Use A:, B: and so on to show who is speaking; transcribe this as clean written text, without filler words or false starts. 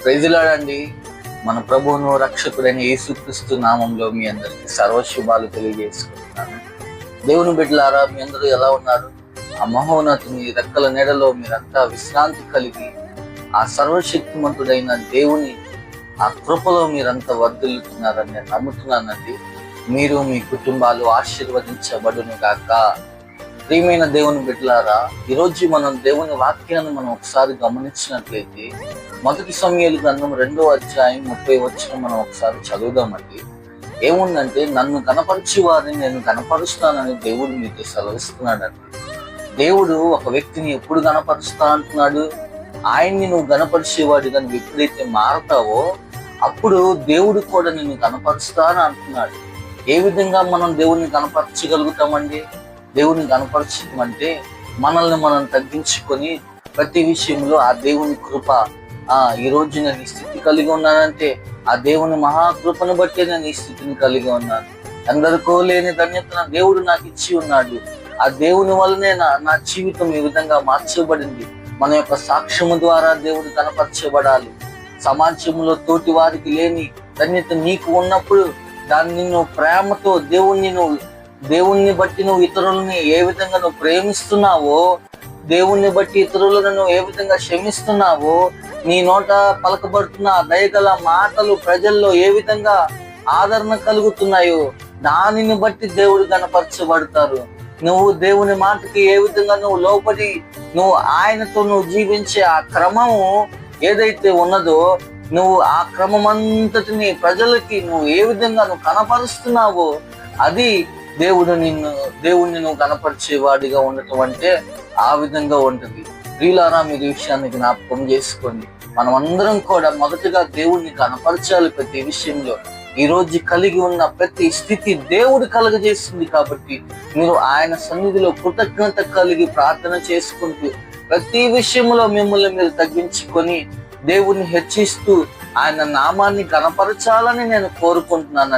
A: ప్రైజులాడండి. మన ప్రభువును రక్షకుడైన యేసుక్రీస్తు నామంలో మీ అందరికి సర్వశుభాలు తెలియజేసుకుంటున్నాను. దేవుని బిడ్డలారా, మీ అందరూ ఎలా ఉన్నారు? ఆ మహోన్నతుని రెక్కల నీడలో మీరంతా విశ్రాంతి కలిగి ఆ సర్వశక్తిమంతుడైన దేవుని ఆ కృపలో మీరంతా వర్ధిల్లుతున్నారని నేను నమ్ముతున్నానండి. మీరు మీ కుటుంబాలు ఆశీర్వదించబడును గాక. ప్రియమైన దేవుని బిడ్డలారా, ఈరోజు మనం దేవుని వాక్యాన్ని మనం ఒకసారి గమనించినట్లయితే మొదటి సమూయేలు గ్రంథం 2వ అధ్యాయం 30వ వచనం మనం ఒకసారి చదువుదామండి. ఏముందంటే, నన్ను కనపరిచి వారిని నేను కనపరుస్తానని దేవుడు మీతో సెలవిస్తున్నాడండి. దేవుడు ఒక వ్యక్తిని ఎప్పుడు కనపరుస్తా అంటున్నాడు? ఆయన్ని నువ్వు కనపరిచేవాడిగా నువ్వు ఎప్పుడైతే మారతావో అప్పుడు దేవుడు కూడా నిన్ను కనపరుస్తా అని అంటున్నాడు. ఏ విధంగా మనం దేవుడిని కనపరచగలుగుతామండి? దేవుని కనపరచమంటే మనల్ని మనం తగ్గించుకొని ప్రతి విషయంలో ఆ దేవుని కృప, ఈ రోజు నేను ఈ స్థితి కలిగి ఉన్నానంటే ఆ దేవుని మహాకృపను బట్టే నేను ఈ స్థితిని కలిగి ఉన్నాను. అందరికో లేని ధన్యతను దేవుడు నాకు ఇచ్చి ఉన్నాడు. ఆ దేవుని వల్లనే నా జీవితం ఈ విధంగా మార్చబడింది. మన యొక్క సాక్ష్యము ద్వారా దేవుడు కనపరచబడాలి. సమాజంలో తోటి వారికి లేని ధన్యత నీకు ఉన్నప్పుడు దాన్ని నిన్ను ప్రేమతో దేవుణ్ణి బట్టి నువ్వు ఇతరులని ఏ విధంగా నువ్వు ప్రేమిస్తున్నావో, దేవుణ్ణి బట్టి ఇతరులను నువ్వు ఏ విధంగా క్షమిస్తున్నావో, నీ నోట పలకబడుతున్న దయగల మాటలు ప్రజల్లో ఏ విధంగా ఆదరణ కలుగుతున్నాయో దానిని బట్టి దేవుడు కనపరచబడతారు. నువ్వు దేవుని మాటకి ఏ విధంగా నువ్వు లోపడి నువ్వు ఆయనతో నువ్వు జీవించే ఆ క్రమము ఏదైతే ఉన్నదో, నువ్వు ఆ క్రమమంతటిని ప్రజలకి నువ్వు ఏ విధంగా నువ్వు కనపరుస్తున్నావో అది దేవుణ్ణి నువ్వు కనపరిచేవాడిగా ఉండటం అంటే ఆ విధంగా ఉంటుంది. ప్రియులారా, మీరు ఈ విషయాన్ని జ్ఞాపకం చేసుకోండి. మనం అందరం కూడా మొదటగా దేవుణ్ణి కనపరచాలి. ప్రతి విషయంలో ఈ రోజు కలిగి ఉన్న ప్రతి స్థితి దేవుడు కలుగజేస్తుంది. కాబట్టి మీరు ఆయన సన్నిధిలో కృతజ్ఞత కలిగి ప్రార్థన చేసుకుంటూ ప్రతి విషయంలో మిమ్మల్ని మీరు తగ్గించుకొని దేవుణ్ణి హెచ్చిస్తూ ఆయన నామాన్ని కనపరచాలని నేను కోరుకుంటున్నాను.